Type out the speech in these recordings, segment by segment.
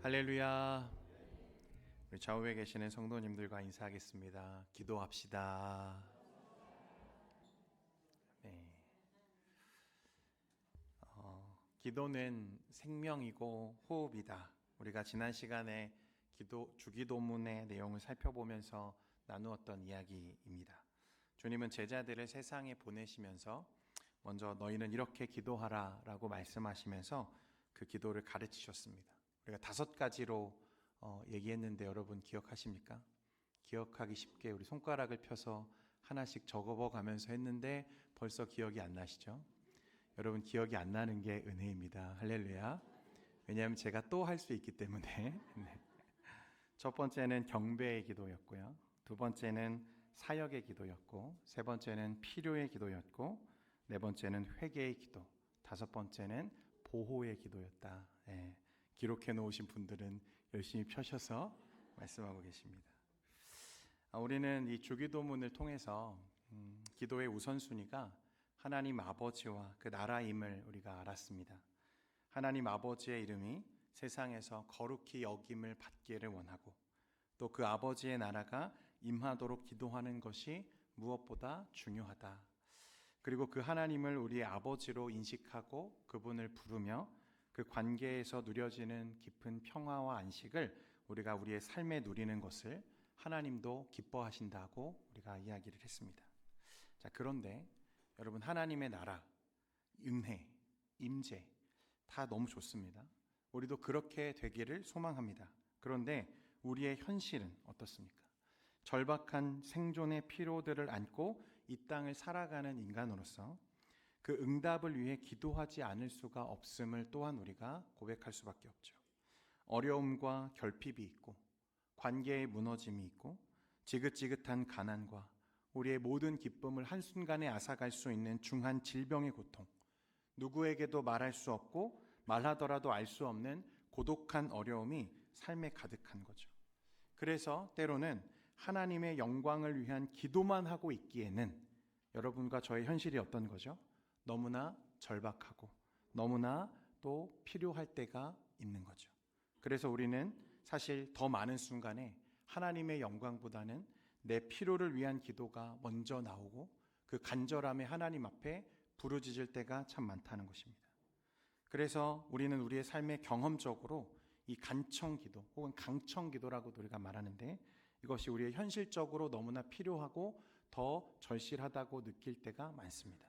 할렐루야. 우리 좌우에 계시는 성도님들과 인사하겠습니다. 기도합시다. 네. 기도는 생명이고 호흡이다. 우리가 지난 시간에 주기도문의 내용을 살펴보면서 나누었던 이야기입니다. 주님은 제자들을 세상에 보내시면서 먼저 너희는 이렇게 기도하라 라고 말씀하시면서 그 기도를 가르치셨습니다. 우리가 5가지로 얘기했는데 여러분 기억하십니까? 기억하기 쉽게 우리 손가락을 펴서 하나씩 적어가면서 했는데 벌써 기억이 안 나시죠? 여러분 기억이 안 나는 게 은혜입니다. 할렐루야. 왜냐하면 제가 또 할 수 있기 때문에. 네. 첫 번째는 경배의 기도였고요. 두 번째는 사역의 기도였고, 세 번째는 필요의 기도였고, 네 번째는 회개의 기도, 다섯 번째는 보호의 기도였다. 네. 기록해 놓으신 분들은 열심히 펴셔서 말씀하고 계십니다. 우리는 이 주기도문을 통해서 기도의 우선순위가 하나님 아버지와 그 나라임을 우리가 알았습니다. 하나님 아버지의 이름이 세상에서 거룩히 여김을 받기를 원하고 또 그 아버지의 나라가 임하도록 기도하는 것이 무엇보다 중요하다. 그리고 그 하나님을 우리의 아버지로 인식하고 그분을 부르며 그 관계에서 누려지는 깊은 평화와 안식을 우리가 우리의 삶에 누리는 것을 하나님도 기뻐하신다고 우리가 이야기를 했습니다. 자, 그런데 여러분 하나님의 나라, 은혜, 임재 다 너무 좋습니다. 우리도 그렇게 되기를 소망합니다. 그런데 우리의 현실은 어떻습니까? 절박한 생존의 피로들을 안고 이 땅을 살아가는 인간으로서 그 응답을 위해 기도하지 않을 수가 없음을 또한 우리가 고백할 수밖에 없죠. 어려움과 결핍이 있고 관계의 무너짐이 있고 지긋지긋한 가난과 우리의 모든 기쁨을 한순간에 앗아갈 수 있는 중한 질병의 고통, 누구에게도 말할 수 없고 말하더라도 알 수 없는 고독한 어려움이 삶에 가득한 거죠. 그래서 때로는 하나님의 영광을 위한 기도만 하고 있기에는 여러분과 저의 현실이 어떤 거죠? 너무나 절박하고 너무나 또 필요할 때가 있는 거죠. 그래서 우리는 사실 더 많은 순간에 하나님의 영광보다는 내 필요를 위한 기도가 먼저 나오고 그 간절함에 하나님 앞에 부르짖을 때가 참 많다는 것입니다. 그래서 우리는 우리의 삶의 경험적으로 이 간청기도 혹은 강청기도라고도 우리가 말하는데 이것이 우리의 현실적으로 너무나 필요하고 더 절실하다고 느낄 때가 많습니다.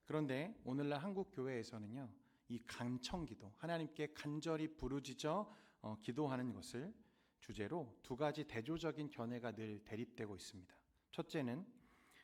그런데 오늘날 한국 교회에서는요, 이 간청기도, 하나님께 간절히 부르짖어 기도하는 것을 주제로 2가지 대조적인 견해가 늘 대립되고 있습니다. 첫째는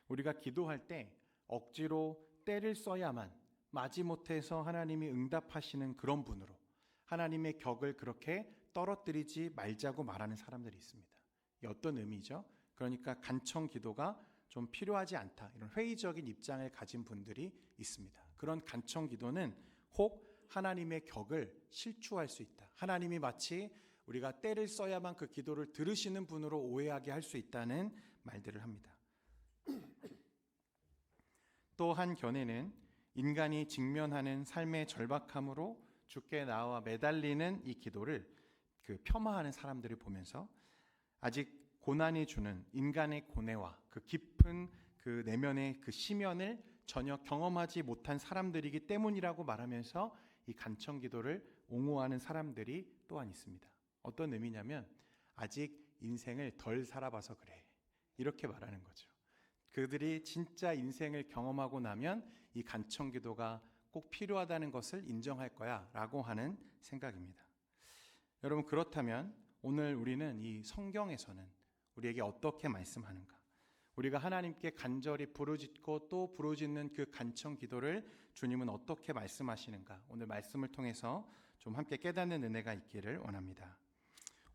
우리가 기도할 때 억지로 때를 써야만 마지못해서 하나님이 응답하시는 그런 분으로 하나님의 격을 그렇게 떨어뜨리지 말자고 말하는 사람들이 있습니다. 이게 어떤 의미죠? 그러니까 간청 기도가 좀 필요하지 않다, 이런 회의적인 입장을 가진 분들이 있습니다. 그런 간청 기도는 혹 하나님의 격을 실추할 수 있다, 하나님이 마치 우리가 때를 써야만 그 기도를 들으시는 분으로 오해하게 할 수 있다는 말들을 합니다. 또 한 견해는 인간이 직면하는 삶의 절박함으로 주께 나와 매달리는 이 기도를 폄하하는 사람들을 보면서 아직 고난이 주는 인간의 고뇌와 그 깊은 그 내면의 그 심연을 전혀 경험하지 못한 사람들이기 때문이라고 말하면서 이 간청 기도를 옹호하는 사람들이 또한 있습니다. 어떤 의미냐면 아직 인생을 덜 살아봐서 그래, 이렇게 말하는 거죠. 그들이 진짜 인생을 경험하고 나면 이 간청 기도가 꼭 필요하다는 것을 인정할 거야 라고 하는 생각입니다. 여러분, 그렇다면 오늘 우리는 이 성경에서는 우리에게 어떻게 말씀하는가? 우리가 하나님께 간절히 부르짖고 또 부르짖는 그 간청 기도를 주님은 어떻게 말씀하시는가? 오늘 말씀을 통해서 좀 함께 깨닫는 은혜가 있기를 원합니다.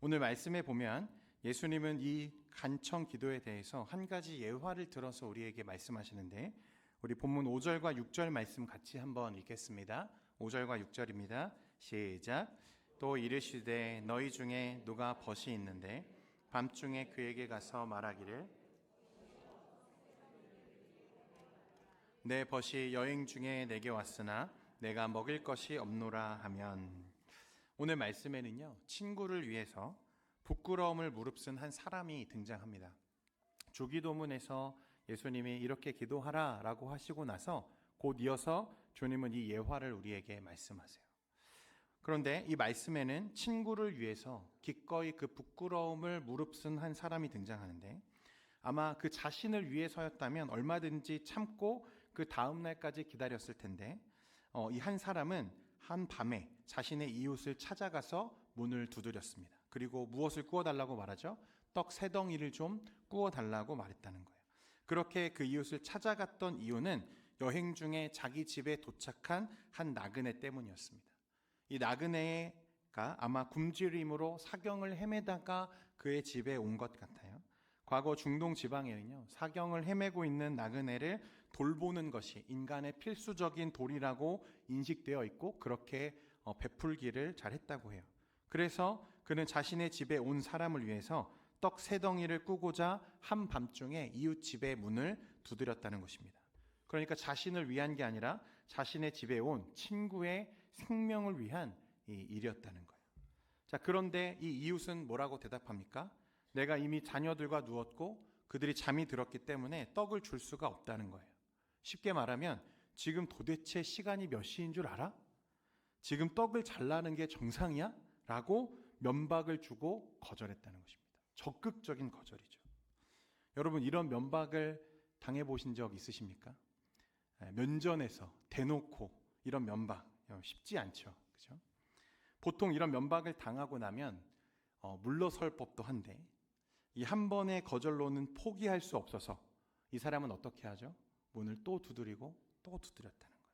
오늘 말씀에 보면 예수님은 이 간청 기도에 대해서 한 가지 예화를 들어서 우리에게 말씀하시는데, 우리 본문 5절과 6절 말씀 같이 한번 읽겠습니다. 5절과 6절입니다. 시작. 또 이르시되 너희 중에 누가 벗이 있는데 밤중에 그에게 가서 말하기를 내 벗이 여행 중에 내게 왔으나 내가 먹일 것이 없노라 하면. 오늘 말씀에는요, 친구를 위해서 부끄러움을 무릅쓴 한 사람이 등장합니다. 주기도문에서 예수님이 이렇게 기도하라라고 하시고 나서 곧 이어서 주님은 이 예화를 우리에게 말씀하세요. 그런데 이 말씀에는 친구를 위해서 기꺼이 그 부끄러움을 무릅쓴 한 사람이 등장하는데, 아마 그 자신을 위해서였다면 얼마든지 참고 그 다음 날까지 기다렸을 텐데, 이 한 사람은 한 밤에 자신의 이웃을 찾아가서 문을 두드렸습니다. 그리고 무엇을 구워달라고 말하죠? 떡 3덩이를 좀 구워달라고 말했다는 거예요. 그렇게 그 이웃을 찾아갔던 이유는 여행 중에 자기 집에 도착한 한 나그네 때문이었습니다. 이 나그네가 아마 굶주림으로 사경을 헤매다가 그의 집에 온 것 같아요. 과거 중동 지방에는요, 사경을 헤매고 있는 나그네를 돌보는 것이 인간의 필수적인 도리라고 인식되어 있고 그렇게 베풀기를 잘했다고 해요. 그래서 그는 자신의 집에 온 사람을 위해서 떡 3덩이를 꾸고자 한밤중에 이웃 집의 문을 두드렸다는 것입니다. 그러니까 자신을 위한 게 아니라 자신의 집에 온 친구의 생명을 위한 이 일이었다는 거예요. 자, 그런데 이 이웃은 뭐라고 대답합니까? 내가 이미 자녀들과 누웠고 그들이 잠이 들었기 때문에 떡을 줄 수가 없다는 거예요. 쉽게 말하면 지금 도대체 시간이 몇 시인 줄 알아? 지금 떡을 잘라는 게 정상이야? 라고 면박을 주고 거절했다는 것입니다. 적극적인 거절이죠. 여러분, 이런 면박을 당해보신 적 있으십니까? 면전에서 대놓고 이런 면박 쉽지 않죠. 그죠? 보통 이런 면박을 당하고 나면 물러설 법도 한데 이 한 번의 거절로는 포기할 수 없어서 이 사람은 어떻게 하죠? 문을 또 두드리고 또 두드렸다는 거예요.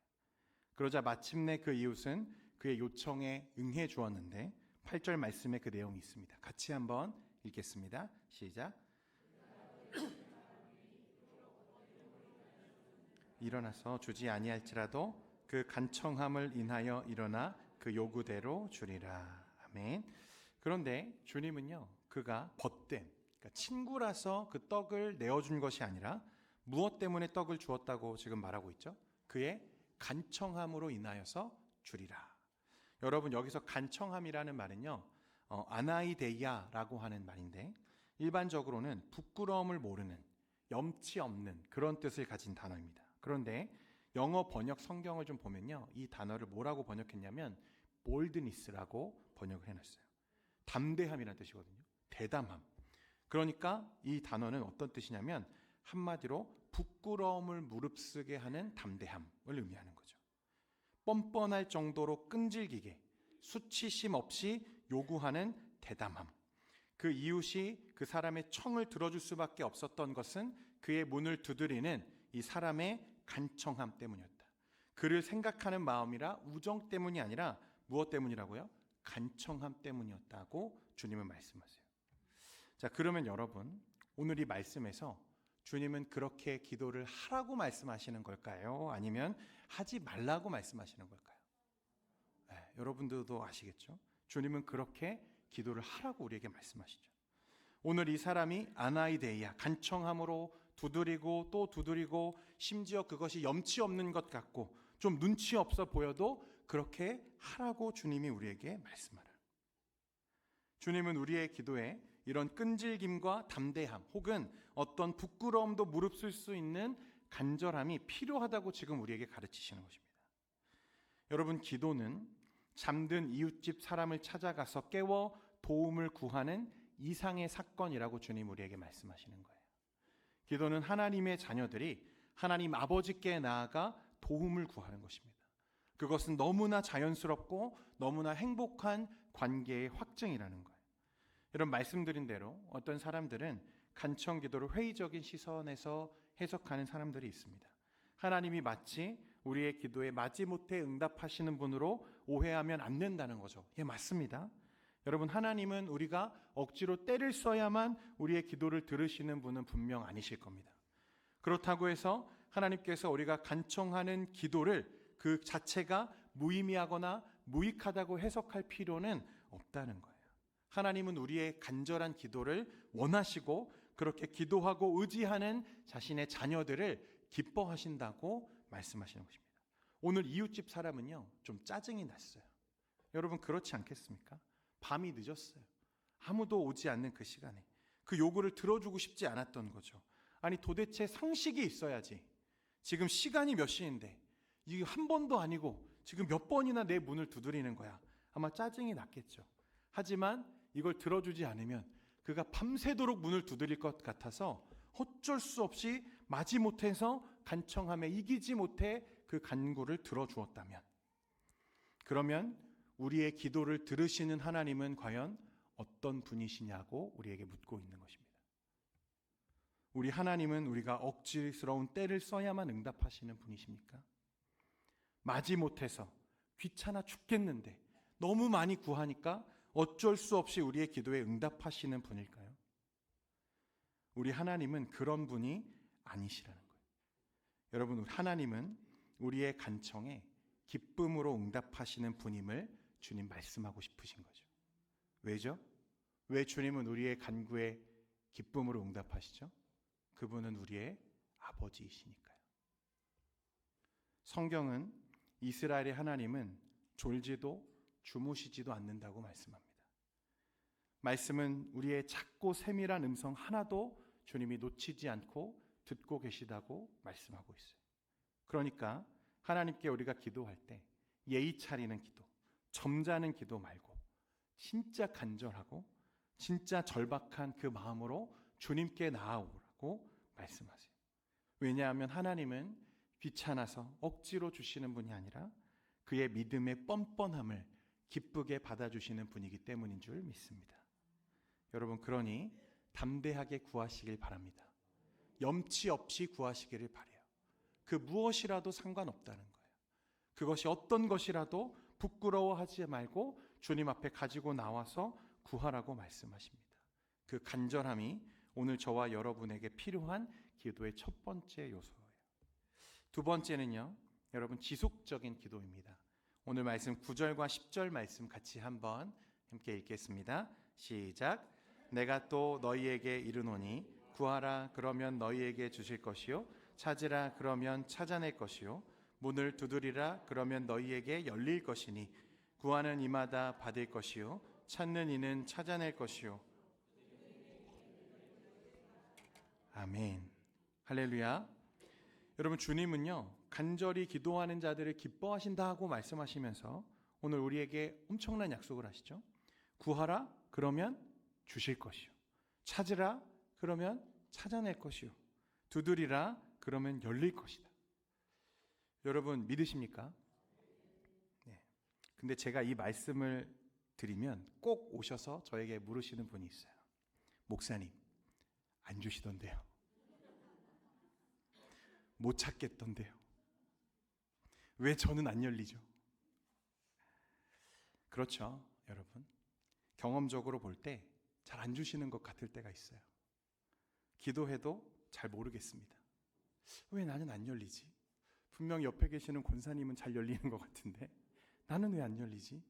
그러자 마침내 그 이웃은 그의 요청에 응해 주었는데 8절 말씀에 그 내용이 있습니다. 같이 한번 읽겠습니다. 시작. 일어나서 주지 아니할지라도 그 간청함을 인하여 일어나 그 요구대로 주리라. 아멘. 그런데 주님은요, 그가 벗된, 그러니까 친구라서 그 떡을 내어준 것이 아니라 무엇 때문에 떡을 주었다고 지금 말하고 있죠? 그의 간청함으로 인하여서 주리라. 여러분, 여기서 간청함이라는 말은요, 아나이데이아라고 하는 말인데 일반적으로는 부끄러움을 모르는, 염치 없는 그런 뜻을 가진 단어입니다. 그런데 영어 번역 성경을 좀 보면요, 이 단어를 뭐라고 번역했냐면 boldness라고 번역을 해놨어요. 담대함이라는 뜻이거든요. 대담함. 그러니까 이 단어는 어떤 뜻이냐면 한마디로 부끄러움을 무릅쓰게 하는 담대함을 의미하는 거죠. 뻔뻔할 정도로 끈질기게 수치심 없이 요구하는 대담함. 그 이웃이 그 사람의 청을 들어줄 수밖에 없었던 것은 그의 문을 두드리는 이 사람의 간청함 때문이었다. 그를 생각하는 마음이라 우정 때문이 아니라 무엇 때문이라고요? 간청함 때문이었다고 주님은 말씀하세요. 자, 그러면 여러분, 오늘 이 말씀에서 주님은 그렇게 기도를 하라고 말씀하시는 걸까요? 아니면 하지 말라고 말씀하시는 걸까요? 네, 여러분들도 아시겠죠? 주님은 그렇게 기도를 하라고 우리에게 말씀하시죠. 오늘 이 사람이 아나이데이아, 간청함으로 두드리고 또 두드리고 심지어 그것이 염치 없는 것 같고 좀 눈치 없어 보여도 그렇게 하라고 주님이 우리에게 말씀하라. 주님은 우리의 기도에 이런 끈질김과 담대함 혹은 어떤 부끄러움도 무릅쓸 수 있는 간절함이 필요하다고 지금 우리에게 가르치시는 것입니다. 여러분, 기도는 잠든 이웃집 사람을 찾아가서 깨워 도움을 구하는 이상의 사건이라고 주님 우리에게 말씀하시는 거예요. 기도는 하나님의 자녀들이 하나님 아버지께 나아가 도움을 구하는 것입니다. 그것은 너무나 자연스럽고 너무나 행복한 관계의 확증이라는 거예요. 이런 말씀드린 대로 어떤 사람들은 간청 기도를 회의적인 시선에서 해석하는 사람들이 있습니다. 하나님이 마치 우리의 기도에 마지못해 응답하시는 분으로 오해하면 안 된다는 거죠. 예, 맞습니다. 여러분, 하나님은 우리가 억지로 때를 써야만 우리의 기도를 들으시는 분은 분명 아니실 겁니다. 그렇다고 해서 하나님께서 우리가 간청하는 기도를 그 자체가 무의미하거나 무익하다고 해석할 필요는 없다는 거예요. 하나님은 우리의 간절한 기도를 원하시고 그렇게 기도하고 의지하는 자신의 자녀들을 기뻐하신다고 말씀하시는 것입니다. 오늘 이웃집 사람은요, 좀 짜증이 났어요. 여러분 그렇지 않겠습니까? 밤이 늦었어요. 아무도 오지 않는 그 시간에 그 요구를 들어주고 싶지 않았던 거죠. 아니 도대체 상식이 있어야지. 지금 시간이 몇 시인데 이게 한 번도 아니고 지금 몇 번이나 내 문을 두드리는 거야. 아마 짜증이 났겠죠. 하지만 이걸 들어주지 않으면 그가 밤새도록 문을 두드릴 것 같아서 어쩔 수 없이 마지못해서 간청함에 이기지 못해 그 간구를 들어주었다면, 그러면 우리의 기도를 들으시는 하나님은 과연 어떤 분이시냐고 우리에게 묻고 있는 것입니다. 우리 하나님은 우리가 억지스러운 때를 써야만 응답하시는 분이십니까? 마지못해서 귀찮아 죽겠는데 너무 많이 구하니까 어쩔 수 없이 우리의 기도에 응답하시는 분일까요? 우리 하나님은 그런 분이 아니시라는 거예요. 여러분, 하나님은 우리의 간청에 기쁨으로 응답하시는 분임을 주님 말씀하고 싶으신 거죠. 왜죠? 왜 주님은 우리의 간구에 기쁨으로 응답하시죠? 그분은 우리의 아버지이시니까요. 성경은 이스라엘의 하나님은 졸지도 주무시지도 않는다고 말씀합니다. 말씀은 우리의 작고 세밀한 음성 하나도 주님이 놓치지 않고 듣고 계시다고 말씀하고 있어요. 그러니까 하나님께 우리가 기도할 때 예의 차리는 기도, 점잖은 기도 말고 진짜 간절하고 진짜 절박한 그 마음으로 주님께 나아오라고 말씀하세요. 왜냐하면 하나님은 귀찮아서 억지로 주시는 분이 아니라 그의 믿음의 뻔뻔함을 기쁘게 받아주시는 분이기 때문인 줄 믿습니다. 여러분, 그러니 담대하게 구하시길 바랍니다. 염치 없이 구하시기를 바라요. 그 무엇이라도 상관없다는 거예요. 그것이 어떤 것이라도 부끄러워하지 말고 주님 앞에 가지고 나와서 구하라고 말씀하십니다. 그 간절함이 오늘 저와 여러분에게 필요한 기도의 첫 번째 요소예요. 두 번째는요, 여러분, 지속적인 기도입니다. 오늘 말씀 9절과 10절 말씀 같이 한번 함께 읽겠습니다. 시작. 내가 또 너희에게 이르노니 구하라 그러면 너희에게 주실 것이요 찾으라 그러면 찾아낼 것이요 문을 두드리라 그러면 너희에게 열릴 것이니 구하는 이마다 받을 것이요 찾는 이는 찾아낼 것이요. 아멘. 할렐루야. 여러분, 주님은요 간절히 기도하는 자들을 기뻐하신다고 말씀하시면서 오늘 우리에게 엄청난 약속을 하시죠. 구하라 그러면 주실 것이요 찾으라 그러면 찾아낼 것이요 두드리라 그러면 열릴 것이다. 여러분 믿으십니까? 네. 근데 제가 이 말씀을 드리면 꼭 오셔서 저에게 물으시는 분이 있어요. 목사님, 안 주시던데요. 못 찾겠던데요. 왜 저는 안 열리죠? 그렇죠, 여러분. 경험적으로 볼 때 잘 안 주시는 것 같을 때가 있어요. 기도해도 잘 모르겠습니다. 왜 나는 안 열리지? 분명 옆에 계시는 권사님은 잘 열리는 것 같은데 나는 왜 안 열리지?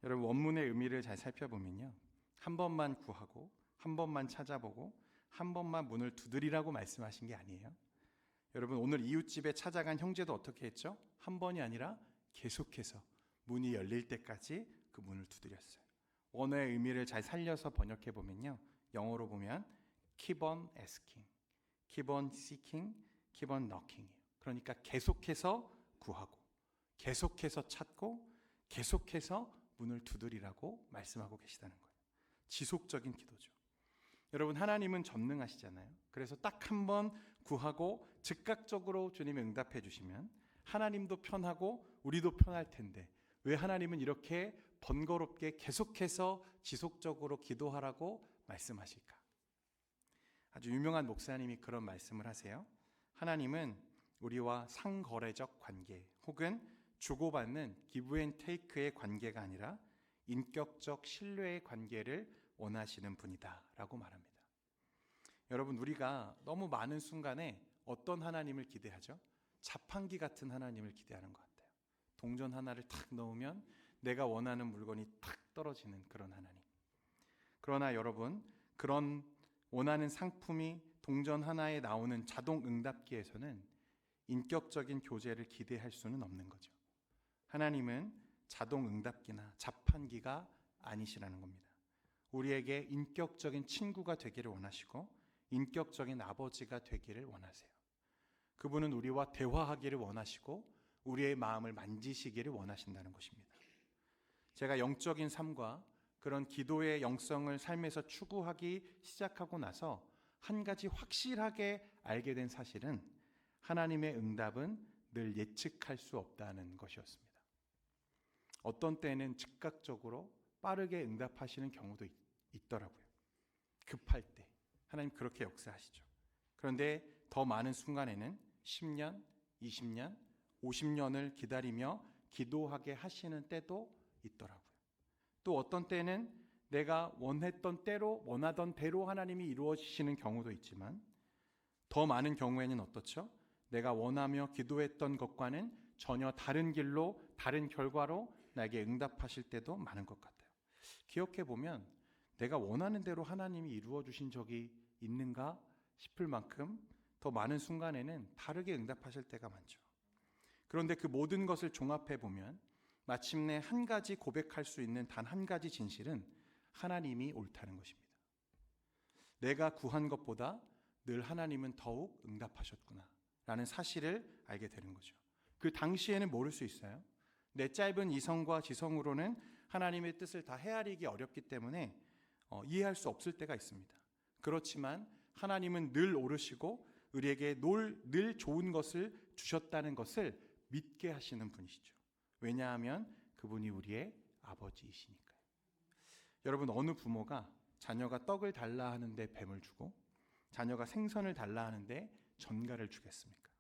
여러분, 원문의 의미를 잘 살펴보면요, 한 번만 구하고 한 번만 찾아보고 한 번만 문을 두드리라고 말씀하신 게 아니에요. 여러분, 오늘 이웃집에 찾아간 형제도 어떻게 했죠? 한 번이 아니라 계속해서 문이 열릴 때까지 그 문을 두드렸어요. 원어의 의미를 잘 살려서 번역해 보면요, 영어로 보면 keep on asking, keep on seeking, keep on knocking. 그러니까 계속해서 구하고 계속해서 찾고 계속해서 문을 두드리라고 말씀하고 계시다는 거예요. 지속적인 기도죠. 여러분, 하나님은 전능하시잖아요. 그래서 딱 한 번 구하고 즉각적으로 주님이 응답해 주시면 하나님도 편하고 우리도 편할 텐데 왜 하나님은 이렇게 번거롭게 계속해서 지속적으로 기도하라고 말씀하실까? 아주 유명한 목사님이 그런 말씀을 하세요. 하나님은 우리와 상거래적 관계 혹은 주고받는 기브 앤 테이크의 관계가 아니라 인격적 신뢰의 관계를 원하시는 분이다 라고 말합니다. 여러분, 우리가 너무 많은 순간에 어떤 하나님을 기대하죠? 자판기 같은 하나님을 기대하는 것 같아요. 동전 하나를 탁 넣으면 내가 원하는 물건이 탁 떨어지는 그런 하나님. 그러나 여러분, 그런 원하는 상품이 동전 하나에 나오는 자동 응답기에서는 인격적인 교제를 기대할 수는 없는 거죠. 하나님은 자동 응답기나 자판기가 아니시라는 겁니다. 우리에게 인격적인 친구가 되기를 원하시고 인격적인 아버지가 되기를 원하세요. 그분은 우리와 대화하기를 원하시고 우리의 마음을 만지시기를 원하신다는 것입니다. 제가 영적인 삶과 그런 기도의 영성을 삶에서 추구하기 시작하고 나서 한 가지 확실하게 알게 된 사실은 하나님의 응답은 늘 예측할 수 없다는 것이었습니다. 어떤 때는 즉각적으로 빠르게 응답하시는 경우도 있더라고요. 급할 때 하나님 그렇게 역사하시죠. 그런데 더 많은 순간에는 10년, 20년, 50년을 기다리며 기도하게 하시는 때도 있더라고요. 또 어떤 때는 내가 원하던 대로 하나님이 이루어지시는 경우도 있지만 더 많은 경우에는 어떻죠? 내가 원하며 기도했던 것과는 전혀 다른 길로 다른 결과로 나에게 응답하실 때도 많은 것 같아요. 기억해 보면 내가 원하는 대로 하나님이 이루어 주신 적이 있는가 싶을 만큼 더 많은 순간에는 다르게 응답하실 때가 많죠. 그런데 그 모든 것을 종합해 보면 마침내 한 가지 고백할 수 있는 단 한 가지 진실은 하나님이 옳다는 것입니다. 내가 구한 것보다 늘 하나님은 더욱 응답하셨구나 라는 사실을 알게 되는 거죠. 그 당시에는 모를 수 있어요. 내 짧은 이성과 지성으로는 하나님의 뜻을 다 헤아리기 어렵기 때문에 이해할 수 없을 때가 있습니다. 그렇지만 하나님은 늘 옳으시고 우리에게 늘 좋은 것을 주셨다는 것을 믿게 하시는 분이시죠. 왜냐하면 그분이 우리의 아버지이시니까요. 여러분, 어느 부모가 자녀가 떡을 달라 하는데 뱀을 주고 자녀가 생선을 달라 하는데 전갈을 주겠습니까?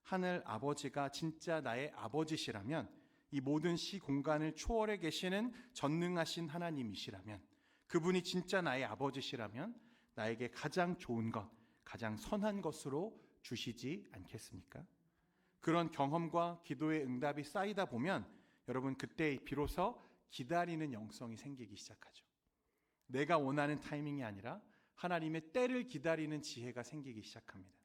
하늘 아버지가 진짜 나의 아버지시라면, 이 모든 시 공간을 초월해 계시는 전능하신 하나님이시라면, 그분이 진짜 나의 아버지시라면 나에게 가장 좋은 것, 가장 선한 것으로 주시지 않겠습니까? 그런 경험과 기도의 응답이 쌓이다 보면 여러분, 그때 비로소 기다리는 영성이 생기기 시작하죠. 내가 원하는 타이밍이 아니라 하나님의 때를 기다리는 지혜가 생기기 시작합니다.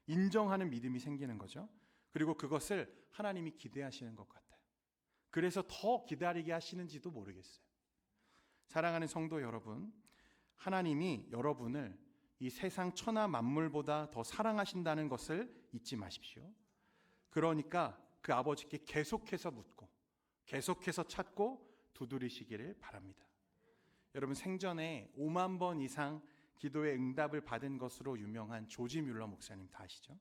인정하는 믿음이 생기는 거죠. 그리고 그것을 하나님이 기대하시는 것 같아요. 그래서 더 기다리게 하시는지도 모르겠어요. 사랑하는 성도 여러분, 하나님이 여러분을 이 세상 천하 만물보다 더 사랑하신다는 것을 잊지 마십시오. 그러니까 그 아버지께 계속해서 묻고 계속해서 찾고 두드리시기를 바랍니다. 여러분, 생전에 5만 번 이상 기도의 응답을 받은 것으로 유명한 조지 뮬러 목사님 다 아시죠?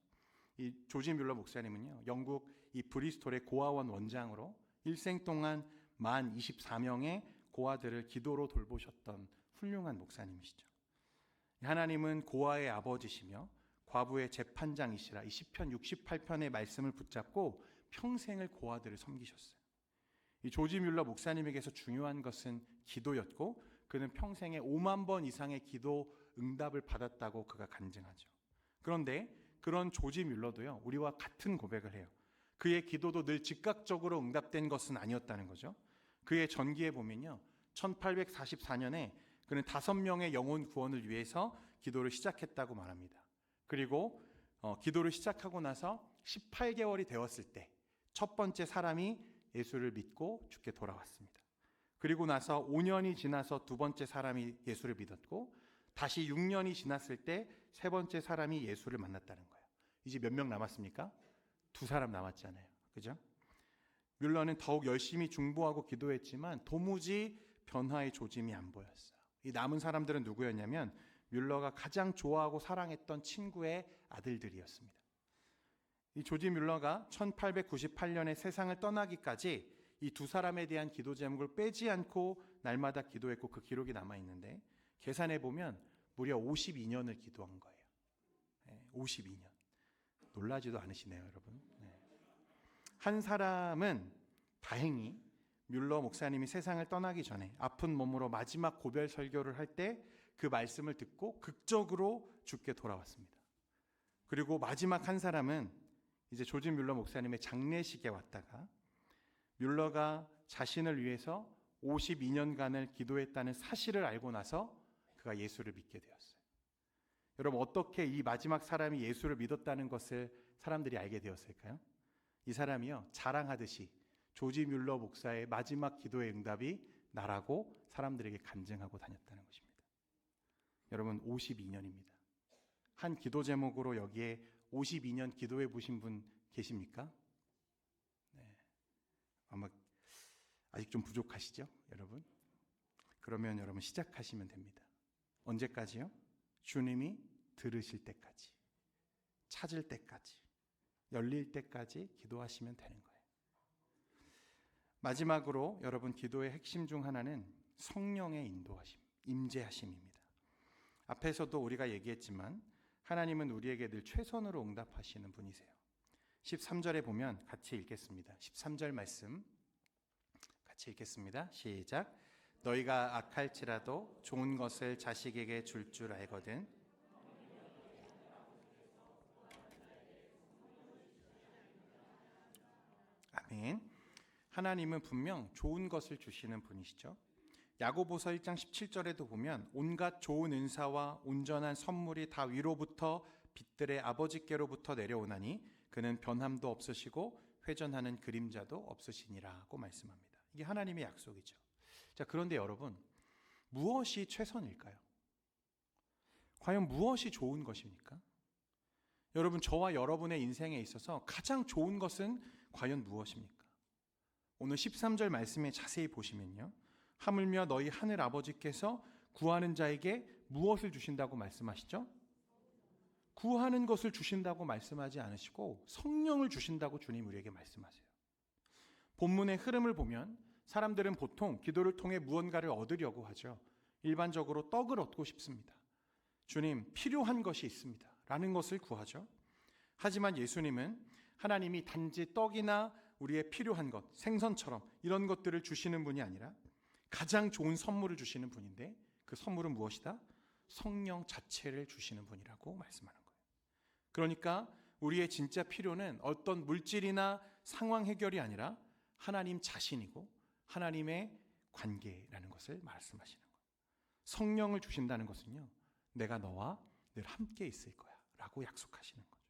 이 조지 뮬러 목사님은요, 영국 이 브리스톨의 고아원 원장으로 일생 동안 만 24명의 고아들을 기도로 돌보셨던 훌륭한 목사님이시죠. 하나님은 고아의 아버지시며 과부의 재판장이시라 이 시편 68편의 말씀을 붙잡고 평생을 고아들을 섬기셨어요. 이 조지 뮬러 목사님에게서 중요한 것은 기도였고, 그는 평생에 5만 번 이상의 기도 응답을 받았다고 그가 간증하죠. 그런데 그런 조지 뮬러도요, 우리와 같은 고백을 해요. 그의 기도도 늘 즉각적으로 응답된 것은 아니었다는 거죠. 그의 전기에 보면요, 1844년에 그는 5명의 영혼 구원을 위해서 기도를 시작했다고 말합니다. 그리고 기도를 시작하고 나서 18개월이 되었을 때 첫 번째 사람이 예수를 믿고 주께 돌아왔습니다. 그리고 나서 5년이 지나서 두 번째 사람이 예수를 믿었고, 다시 6년이 지났을 때 세 번째 사람이 예수를 만났다는 거예요. 이제 몇 명 남았습니까? 2사람 남았잖아요. 그죠? 뮬러는 더욱 열심히 중보하고 기도했지만 도무지 변화의 조짐이 안 보였어요. 이 남은 사람들은 누구였냐면 뮬러가 가장 좋아하고 사랑했던 친구의 아들들이었습니다. 이 조지 뮬러가 1898년에 세상을 떠나기까지 이 2사람에 대한 기도 제목을 빼지 않고 날마다 기도했고, 그 기록이 남아있는데 계산해 보면 무려 52년을 기도한 거예요. 52년. 놀라지도 않으시네요, 여러분. 한 사람은 다행히 뮬러 목사님이 세상을 떠나기 전에 아픈 몸으로 마지막 고별 설교를 할 때 그 말씀을 듣고 극적으로 주께 돌아왔습니다. 그리고 마지막 한 사람은 이제 조지 뮬러 목사님의 장례식에 왔다가 뮬러가 자신을 위해서 52년간을 기도했다는 사실을 알고 나서 그가 예수를 믿게 되었어요. 여러분, 어떻게 이 마지막 사람이 예수를 믿었다는 것을 사람들이 알게 되었을까요? 이 사람이요, 자랑하듯이 조지 뮬러 목사의 마지막 기도의 응답이 나라고 사람들에게 간증하고 다녔다는 것입니다. 여러분 52년입니다. 한 기도 제목으로 여기에 52년 기도해 보신 분 계십니까? 네. 아마 아직 좀 부족하시죠, 여러분? 그러면 여러분 시작하시면 됩니다. 언제까지요? 주님이 들으실 때까지, 찾을 때까지, 열릴 때까지 기도하시면 되는 거예요. 마지막으로 여러분 기도의 핵심 중 하나는 성령의 인도하심, 임재하심입니다. 앞에서도 우리가 얘기했지만 하나님은 우리에게 늘 최선으로 응답하시는 분이세요. 13절에 보면 같이 읽겠습니다. 13절 말씀 같이 읽겠습니다. 시작. 너희가 악할지라도 좋은 것을 자식에게 줄 줄 알거든. 아멘. 하나님은 분명 좋은 것을 주시는 분이시죠. 야고보서 1장 17절에도 보면 온갖 좋은 은사와 온전한 선물이 다 위로부터 빛들의 아버지께로부터 내려오나니 그는 변함도 없으시고 회전하는 그림자도 없으시니라고 말씀합니다. 이게 하나님의 약속이죠. 자, 그런데 여러분, 무엇이 최선일까요? 과연 무엇이 좋은 것입니까? 여러분, 저와 여러분의 인생에 있어서 가장 좋은 것은 과연 무엇입니까? 오늘 13절 말씀에 자세히 보시면요, 하물며 너희 하늘 아버지께서 구하는 자에게 무엇을 주신다고 말씀하시죠? 구하는 것을 주신다고 말씀하지 않으시고 성령을 주신다고 주님 우리에게 말씀하세요. 본문의 흐름을 보면 사람들은 보통 기도를 통해 무언가를 얻으려고 하죠. 일반적으로 떡을 얻고 싶습니다. 주님, 필요한 것이 있습니다 라는 것을 구하죠. 하지만 예수님은 하나님이 단지 떡이나 우리의 필요한 것, 생선처럼 이런 것들을 주시는 분이 아니라 가장 좋은 선물을 주시는 분인데 그 선물은 무엇이다? 성령 자체를 주시는 분이라고 말씀하는 거예요. 그러니까 우리의 진짜 필요는 어떤 물질이나 상황 해결이 아니라 하나님 자신이고 하나님의 관계라는 것을 말씀하시는 거예요. 성령을 주신다는 것은요, 내가 너와 늘 함께 있을 거야 라고 약속하시는 거죠.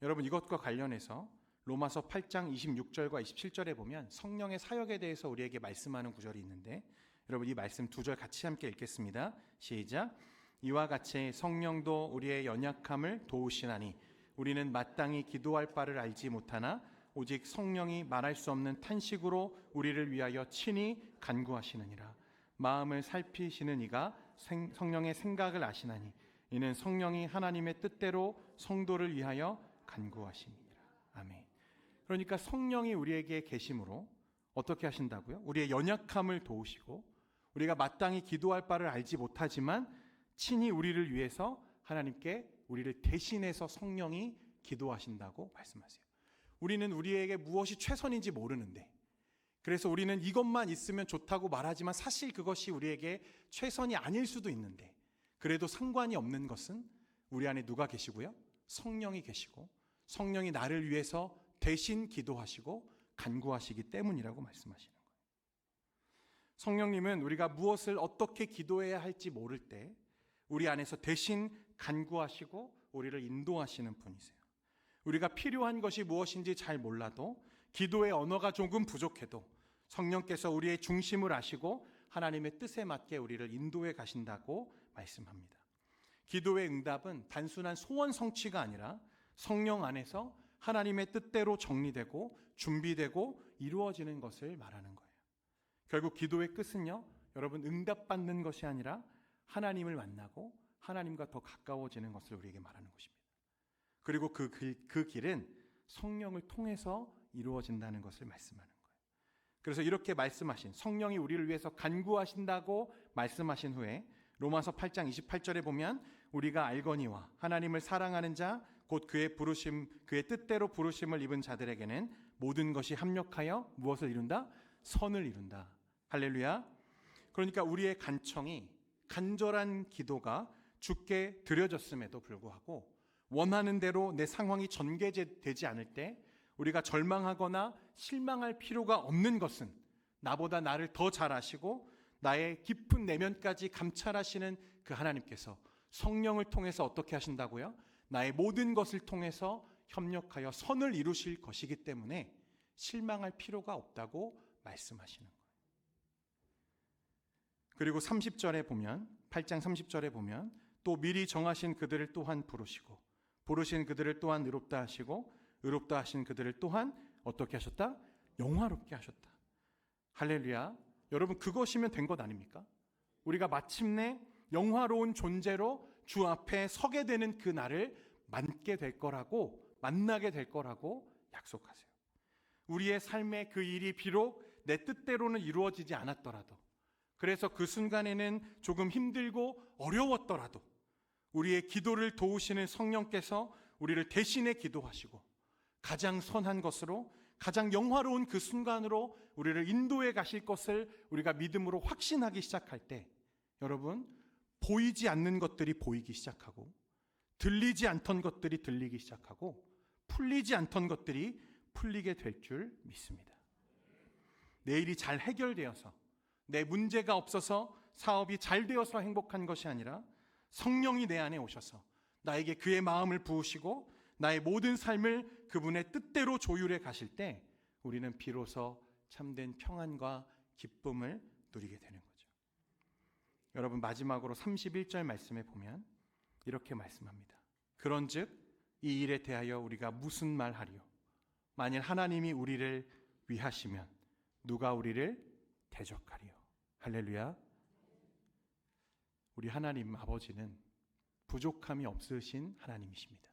여러분, 이것과 관련해서 로마서 8장 26절과 27절에 보면 성령의 사역에 대해서 우리에게 말씀하는 구절이 있는데, 여러분 이 말씀 두 절 같이 함께 읽겠습니다. 시작. 이와 같이 성령도 우리의 연약함을 도우시나니 우리는 마땅히 기도할 바를 알지 못하나 오직 성령이 말할 수 없는 탄식으로 우리를 위하여 친히 간구하시느니라. 마음을 살피시는 이가 성령의 생각을 아시나니 이는 성령이 하나님의 뜻대로 성도를 위하여 간구하시니라. 아멘. 그러니까 성령이 우리에게 계심으로 어떻게 하신다고요? 우리의 연약함을 도우시고 우리가 마땅히 기도할 바를 알지 못하지만 친히 우리를 위해서 하나님께 우리를 대신해서 성령이 기도하신다고 말씀하세요. 우리는 우리에게 무엇이 최선인지 모르는데, 그래서 우리는 이것만 있으면 좋다고 말하지만 사실 그것이 우리에게 최선이 아닐 수도 있는데, 그래도 상관이 없는 것은 우리 안에 누가 계시고요? 성령이 계시고 성령이 나를 위해서 대신 기도하시고 간구하시기 때문이라고 말씀하시는 거예요. 성령님은 우리가 무엇을 어떻게 기도해야 할지 모를 때 우리 안에서 대신 간구하시고 우리를 인도하시는 분이세요. 우리가 필요한 것이 무엇인지 잘 몰라도, 기도의 언어가 조금 부족해도 성령께서 우리의 중심을 아시고 하나님의 뜻에 맞게 우리를 인도해 가신다고 말씀합니다. 기도의 응답은 단순한 소원 성취가 아니라 성령 안에서 하나님의 뜻대로 정리되고 준비되고 이루어지는 것을 말하는 거예요. 결국 기도의 끝은요, 여러분 응답받는 것이 아니라 하나님을 만나고 하나님과 더 가까워지는 것을 우리에게 말하는 것입니다. 그리고 그 길은 성령을 통해서 이루어진다는 것을 말씀하는 거예요. 그래서 이렇게 말씀하신 성령이 우리를 위해서 간구하신다고 말씀하신 후에 로마서 8장 28절에 보면 우리가 알거니와 하나님을 사랑하는 자 곧 그의 부르심, 그의 뜻대로 부르심을 입은 자들에게는 모든 것이 합력하여 무엇을 이룬다? 선을 이룬다. 할렐루야. 그러니까 우리의 간청이, 간절한 기도가 주께 드려졌음에도 불구하고 원하는 대로 내 상황이 전개되지 않을 때 우리가 절망하거나 실망할 필요가 없는 것은 나보다 나를 더 잘 아시고 나의 깊은 내면까지 감찰하시는 그 하나님께서 성령을 통해서 어떻게 하신다고요? 나의 모든 것을 통해서 협력하여 선을 이루실 것이기 때문에 실망할 필요가 없다고 말씀하시는 거예요. 그리고 30절에 보면 8장 30절에 보면 또 미리 정하신 그들을 또한 부르시고 부르신 그들을 또한 의롭다 하시고 의롭다 하신 그들을 또한 어떻게 하셨다? 영화롭게 하셨다. 할렐루야. 여러분, 그것이면 된 것 아닙니까? 우리가 마침내 영화로운 존재로 주 앞에 서게 되는 그 날을 만나게 될 거라고 약속하세요. 우리의 삶의 그 일이 비록 내 뜻대로는 이루어지지 않았더라도, 그래서 그 순간에는 조금 힘들고 어려웠더라도 우리의 기도를 도우시는 성령께서 우리를 대신해 기도하시고 가장 선한 것으로, 가장 영화로운 그 순간으로 우리를 인도해 가실 것을 우리가 믿음으로 확신하기 시작할 때, 여러분, 보이지 않는 것들이 보이기 시작하고 들리지 않던 것들이 들리기 시작하고 풀리지 않던 것들이 풀리게 될 줄 믿습니다. 내 일이 잘 해결되어서, 내 문제가 없어서 사업이 잘 되어서 행복한 것이 아니라 성령이 내 안에 오셔서 나에게 그의 마음을 부으시고 나의 모든 삶을 그분의 뜻대로 조율해 가실 때 우리는 비로소 참된 평안과 기쁨을 누리게 되는 거죠. 여러분, 마지막으로 31절 말씀에 보면 이렇게 말씀합니다. 그런즉 이 일에 대하여 우리가 무슨 말하리요? 만일 하나님이 우리를 위하시면 누가 우리를 대적하리요? 할렐루야. 우리 하나님 아버지는 부족함이 없으신 하나님이십니다.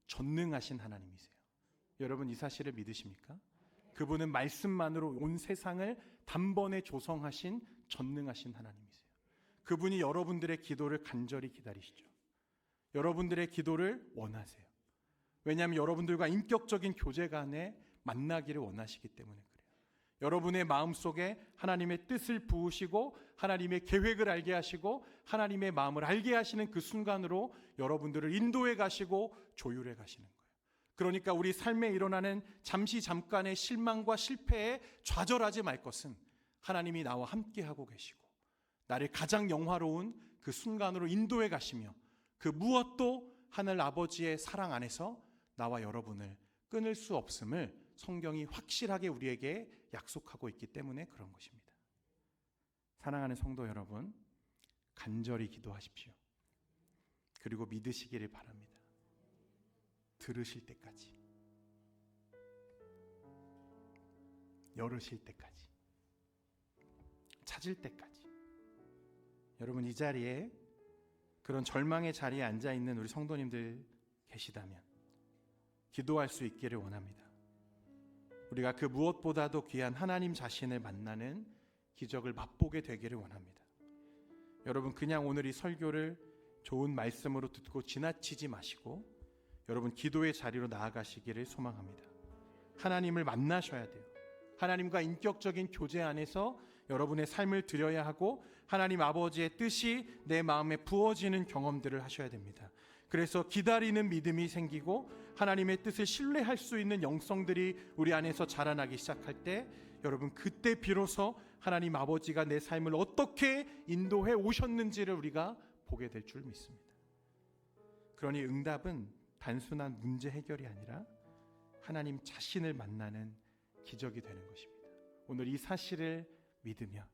전능하신 하나님이세요. 여러분, 이 사실을 믿으십니까? 그분은 말씀만으로 온 세상을 단번에 조성하신 전능하신 하나님이세요. 그분이 여러분들의 기도를 간절히 기다리시죠. 여러분들의 기도를 원하세요. 왜냐하면 여러분들과 인격적인 교제 간에 만나기를 원하시기 때문에 그래요. 여러분의 마음속에 하나님의 뜻을 부으시고 하나님의 계획을 알게 하시고 하나님의 마음을 알게 하시는 그 순간으로 여러분들을 인도해 가시고 조율해 가시는 거예요. 그러니까 우리 삶에 일어나는 잠깐의 실망과 실패에 좌절하지 말 것은 하나님이 나와 함께 하고 계시고 나를 가장 영화로운 그 순간으로 인도해 가시며 그 무엇도 하늘 아버지의 사랑 안에서 나와 여러분을 끊을 수 없음을 성경이 확실하게 우리에게 약속하고 있기 때문에 그런 것입니다. 사랑하는 성도 여러분, 간절히 기도하십시오. 그리고 믿으시기를 바랍니다. 들으실 때까지, 열으실 때까지, 찾을 때까지. 여러분, 이 자리에 그런 절망의 자리에 앉아있는 우리 성도님들 계시다면 기도할 수 있기를 원합니다. 우리가 그 무엇보다도 귀한 하나님 자신을 만나는 기적을 맛보게 되기를 원합니다. 여러분, 그냥 오늘 이 설교를 좋은 말씀으로 듣고 지나치지 마시고 여러분, 기도의 자리로 나아가시기를 소망합니다. 하나님을 만나셔야 돼요. 하나님과 인격적인 교제 안에서 여러분의 삶을 드려야 하고 하나님 아버지의 뜻이 내 마음에 부어지는 경험들을 하셔야 됩니다. 그래서 기다리는 믿음이 생기고 하나님의 뜻을 신뢰할 수 있는 영성들이 우리 안에서 자라나기 시작할 때 여러분, 그때 비로소 하나님 아버지가 내 삶을 어떻게 인도해 오셨는지를 우리가 보게 될 줄 믿습니다. 그러니 응답은 단순한 문제 해결이 아니라 하나님 자신을 만나는 기적이 되는 것입니다. 오늘 이 사실을 믿으며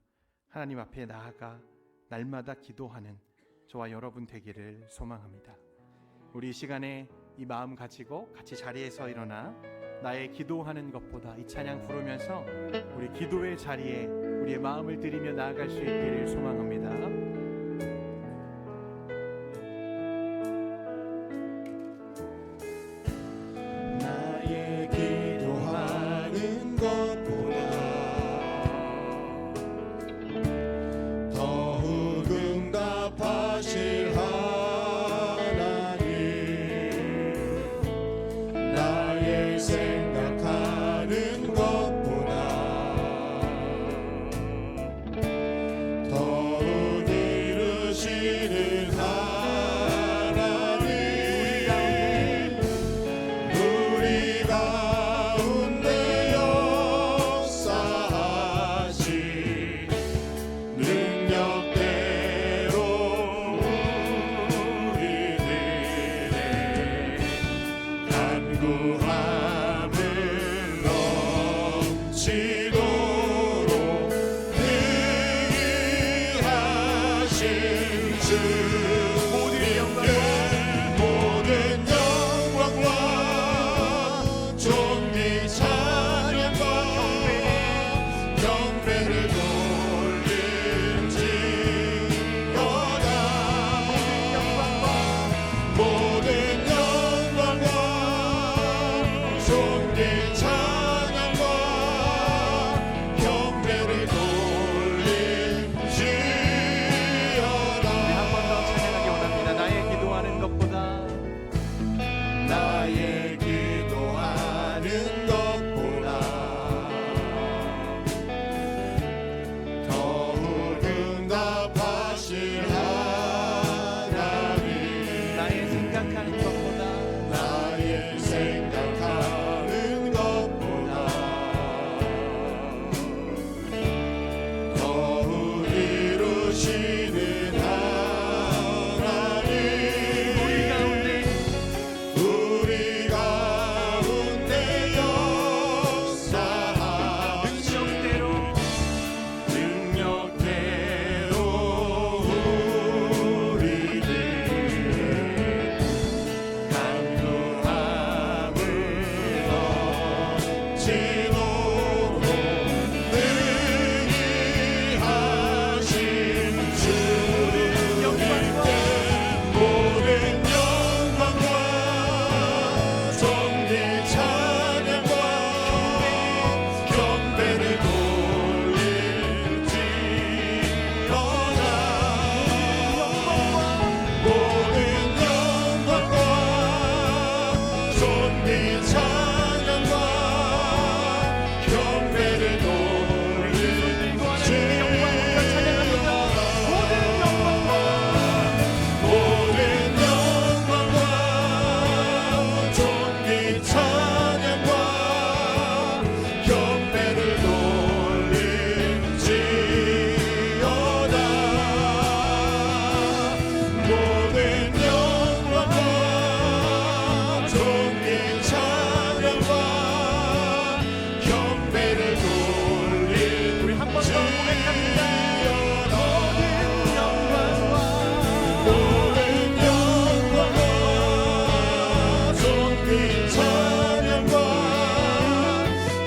하나님 앞에 나아가 날마다 기도하는 저와 여러분 되기를 소망합니다. 우리 이 시간에 이 마음 가지고 같이 자리에서 일어나 나의 기도하는 것보다 이 찬양 부르면서 우리 기도의 자리에 우리의 마음을 드리며 나아갈 수 있기를 소망합니다. 더 주 모든 영광과 존귀 찬양과 경배를 돌릴지어다. 모든 영광과 존귀 찬양과 경배를 돌릴지어다. 우리 한 번 더 찬양하기 원합니다. 나의 기도하는 것보다 나의 기도하는 것보다 더욱 응답하실 하나님, 나의 생각하는 것보다 나의 생각하는 것보다 더욱 이루시는 하나님, 우리 가운데 우리 가운데 역사하시는 능력대로 우리를 강구함을 얻지도록 능히 하신 주님께 모든 영광과 존귀 찬양과 경배를 돌릴지어다. 모든 영광과 존귀 찬양과 경배를 모든 영광과 존귀 찬양과 경배를 돌릴지어다. 모든 영광과 존귀 찬양과 경배를 돌릴지어다. 우리 한 번 더 고백합니다. 모든 영광과 존귀 찬양과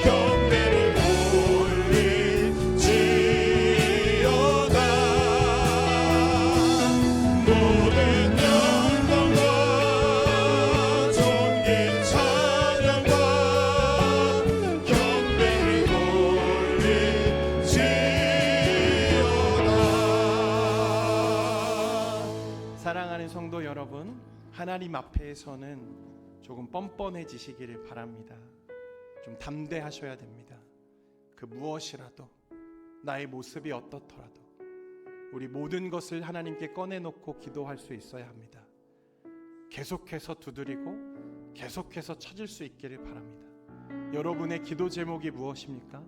경배를 돌릴지어다. 모든 영광과 존귀 찬양과 경배를 돌릴지어다. 사랑하는 성도 여러분, 하나님 앞에서는 조금 뻔뻔해지시기를 바랍니다. 좀 담대하셔야 됩니다. 그 무엇이라도, 나의 모습이 어떻더라도 우리 모든 것을 하나님께 꺼내놓고 기도할 수 있어야 합니다. 계속해서 두드리고 계속해서 찾을 수 있기를 바랍니다. 여러분의 기도 제목이 무엇입니까?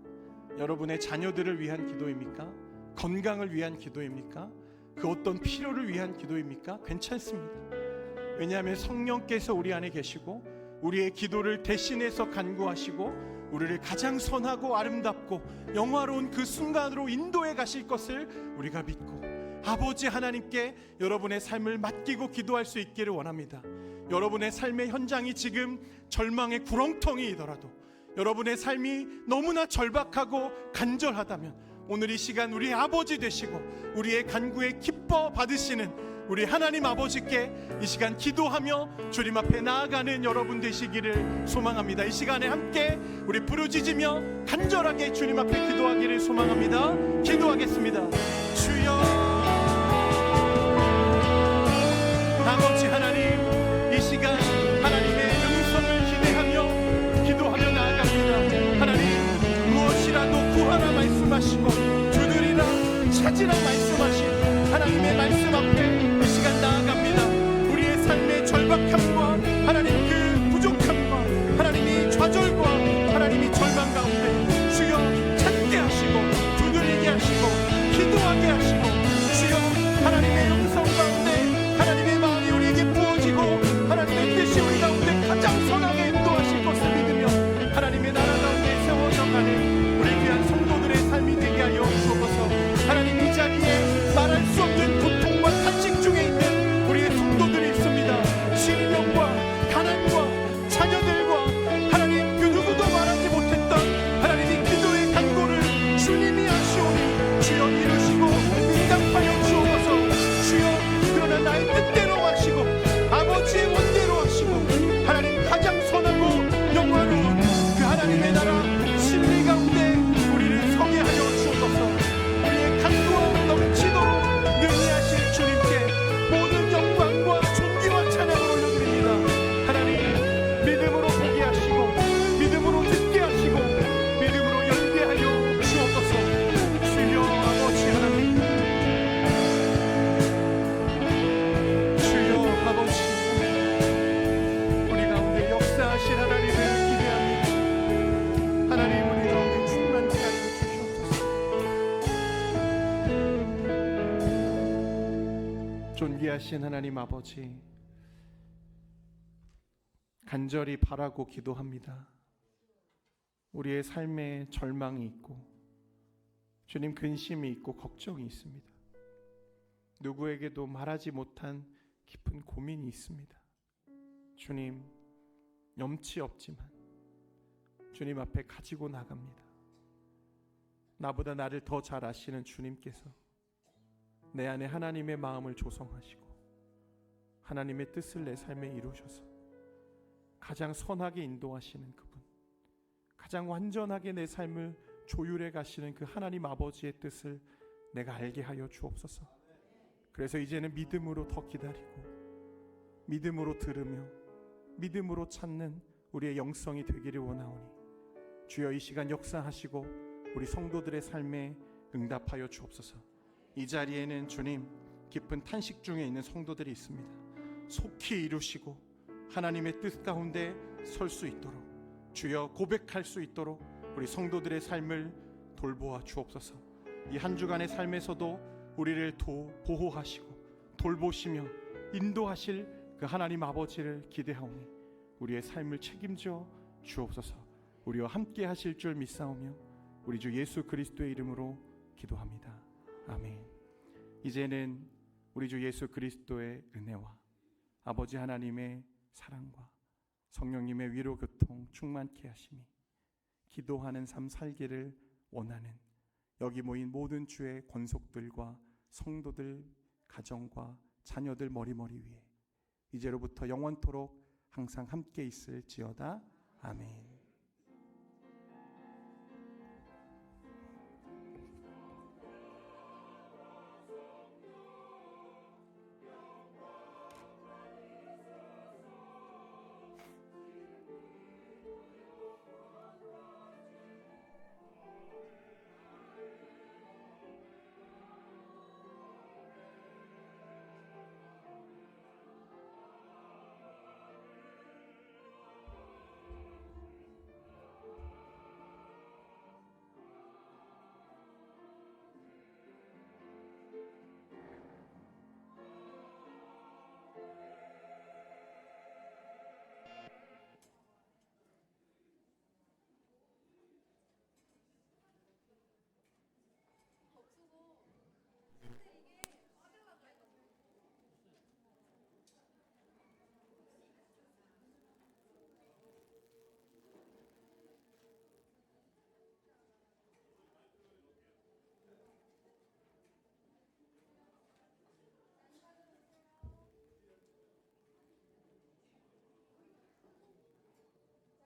여러분의 자녀들을 위한 기도입니까? 건강을 위한 기도입니까? 그 어떤 필요를 위한 기도입니까? 괜찮습니다. 왜냐하면 성령께서 우리 안에 계시고 우리의 기도를 대신해서 간구하시고 우리를 가장 선하고 아름답고 영화로운 그 순간으로 인도해 가실 것을 우리가 믿고 아버지 하나님께 여러분의 삶을 맡기고 기도할 수 있기를 원합니다. 여러분의 삶의 현장이 지금 절망의 구렁텅이이더라도, 여러분의 삶이 너무나 절박하고 간절하다면 오늘 이 시간 우리 아버지 되시고 우리의 간구에 기뻐 받으시는 우리 하나님 아버지께 이 시간 기도하며 주님 앞에 나아가는 여러분 되시기를 소망합니다. 이 시간에 함께 우리 부르짖으며 간절하게 주님 앞에 기도하기를 소망합니다. 기도하겠습니다. 주여, 아버지 하나님, 이 시간 하나님의 음성을 기대하며 기도하며 나아갑니다. 하나님, 무엇이라도 구하라 말씀하시고 두드리라 찾으라 말씀하신 하나님의 말씀 앞에 이 시간 나아갑니다. 우리의 삶의 절박함과 하나님 그 부족함과 하나님이 좌절과 하나님이 절망 가운데 주여 찾게 하시고 두드리게 하시고 기도하게 하시고 주여 하나님의 음성 가운데 하나님의 마음이 우리에게 부어지고 하나님의 뜻이 우리 가운데 가장 선하게 인도하실 것을 믿으며 하나님의 나라 가운데 세워져 가는 우리 귀한 성도들의 삶이 되게 하여 주옵소서. 하나님, 이 자리에 말할 수 없는 고통 존귀하신 하나님 아버지, 간절히 바라고 기도합니다. 우리의 삶에 절망이 있고 주님 근심이 있고 걱정이 있습니다. 누구에게도 말하지 못한 깊은 고민이 있습니다. 주님, 염치 없지만 주님 앞에 가지고 나갑니다. 나보다 나를 더 잘 아시는 주님께서 내 안에 하나님의 마음을 조성하시고 하나님의 뜻을 내 삶에 이루셔서 가장 선하게 인도하시는 그분, 가장 완전하게 내 삶을 조율해 가시는 그 하나님 아버지의 뜻을 내가 알게 하여 주옵소서. 그래서 이제는 믿음으로 더 기다리고 믿음으로 들으며 믿음으로 찾는 우리의 영성이 되기를 원하오니 주여 이 시간 역사하시고 우리 성도들의 삶에 응답하여 주옵소서. 이 자리에는 주님 깊은 탄식 중에 있는 성도들이 있습니다. 속히 이루시고 하나님의 뜻 가운데 설 수 있도록 주여 고백할 수 있도록 우리 성도들의 삶을 돌보아 주옵소서. 이 한 주간의 삶에서도 우리를 보호하시고 돌보시며 인도하실 그 하나님 아버지를 기대하오니 우리의 삶을 책임져 주옵소서. 우리와 함께 하실 줄 믿사오며 우리 주 예수 그리스도의 이름으로 기도합니다. 아멘. 이제는 우리 주 예수 그리스도의 은혜와 아버지 하나님의 사랑과 성령님의 위로 교통 충만케 하심이 기도하는 삶 살기를 원하는 여기 모인 모든 주의 권속들과 성도들 가정과 자녀들 머리머리 위에 이제로부터 영원토록 항상 함께 있을지어다. 아멘.